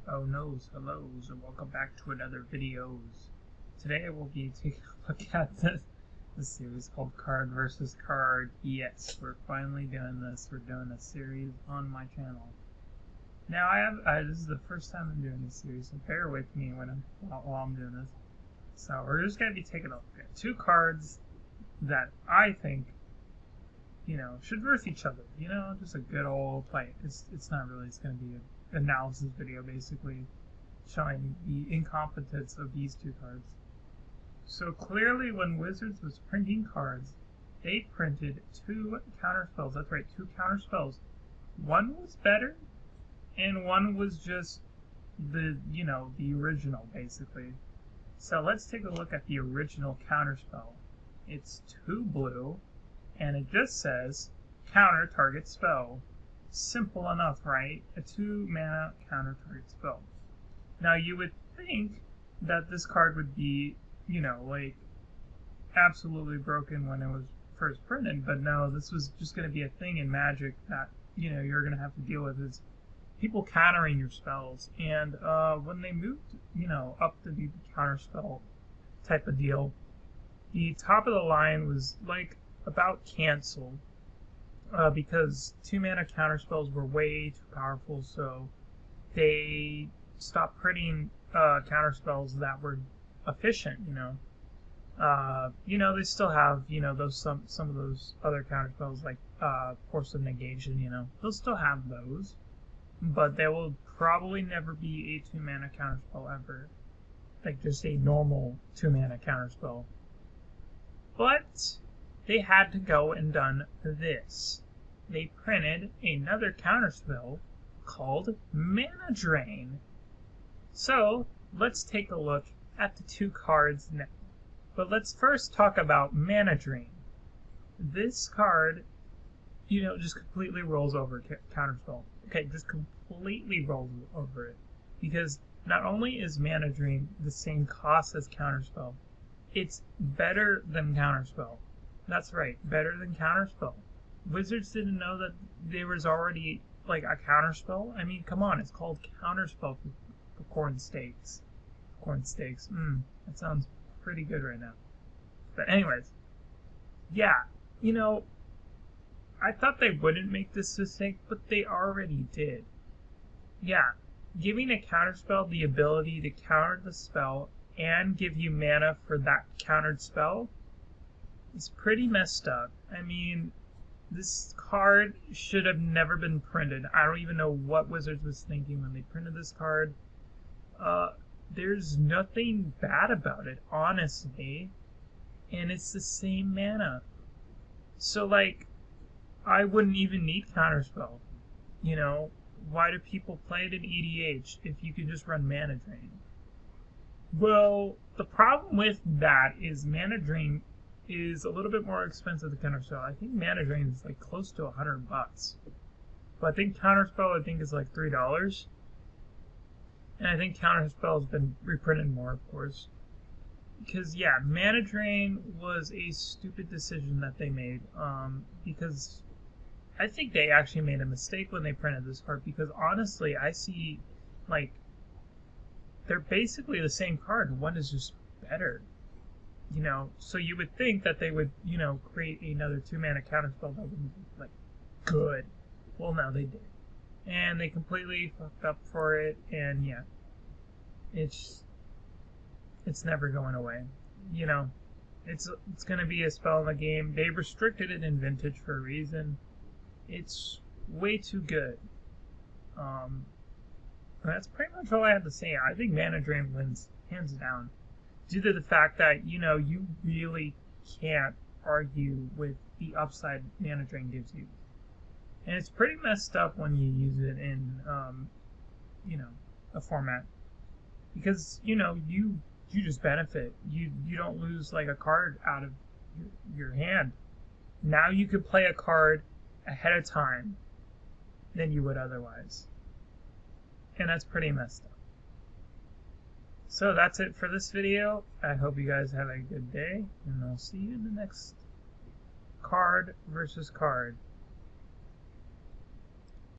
Oh no's, hellos, and welcome back to another videos. Today I will be taking a look at this series called Card versus Card. Yes, we're finally doing this. We're doing a series on my channel. Now this is the first time I'm doing this series, so bear with me while I'm doing this. So we're just gonna be taking a look at two cards that I think, should verse each other. Just a good old fight. It's not really. It's gonna be an analysis video basically showing the incompetence of these two cards. So clearly when Wizards was printing cards, they printed two counterspells. That's right, two counterspells. One was better and one was just the original basically. So let's take a look at the original counterspell. It's 2 blue and it just says counter target spell. Simple enough, right? A 2-mana counter target spell. Now you would think that this card would be, like absolutely broken when it was first printed, but no, this was just going to be a thing in Magic that, you're going to have to deal with is people countering your spells. And when they moved, up to the counterspell type of deal, the top of the line was like about canceled. Because 2-mana counterspells were way too powerful, so they stopped printing counterspells that were efficient. They still have those some of those other counterspells like Force of Negation. They'll still have those, but they will probably never be a 2-mana counterspell ever, like just a normal 2-mana counterspell. But they had to go and done this. They printed another counterspell called Mana Drain. So let's take a look at the two cards now. But let's first talk about Mana Drain. This card, just completely rolls over counterspell. Okay, just completely rolls over it. Because not only is Mana Drain the same cost as counterspell, it's better than counterspell. That's right, better than counterspell. Wizards didn't know that there was already like a counterspell. I mean, come on, it's called Counterspell for corn stakes. Corn stakes. That sounds pretty good right now. But anyways, yeah, I thought they wouldn't make this mistake, but they already did. Yeah, giving a counterspell the ability to counter the spell and give you mana for that countered spell is pretty messed up. I mean, this card should have never been printed. I don't even know what Wizards was thinking when they printed this card. There's nothing bad about it, honestly. And it's the same mana. So, like, I wouldn't even need Counterspell. Why do people play it in EDH if you can just run Mana Drain? Well, the problem with that is Mana Drain is a little bit more expensive than Counterspell. I think Mana Drain is like close to $100. But I think Counterspell is like $3. And I think Counterspell has been reprinted more, of course. Because yeah, Mana Drain was a stupid decision that they made. Because I think they actually made a mistake when they printed this card. Because honestly, I see like they're basically the same card. One is just better. So you would think that they would, create another 2-mana counterspell that would be, like, good. Well, no, they did. And they completely fucked up for it, and yeah. It's never going away. It's going to be a spell in the game. They restricted it in Vintage for a reason. It's way too good. That's pretty much all I have to say. I think Mana Drain wins, hands down. Due to the fact that, you really can't argue with the upside Mana Drain gives you. And it's pretty messed up when you use it in, a format. Because, you just benefit. You don't lose, like, a card out of your hand. Now you could play a card ahead of time than you would otherwise. And that's pretty messed up. So that's it for this video. I hope you guys have a good day, and I'll see you in the next card versus card.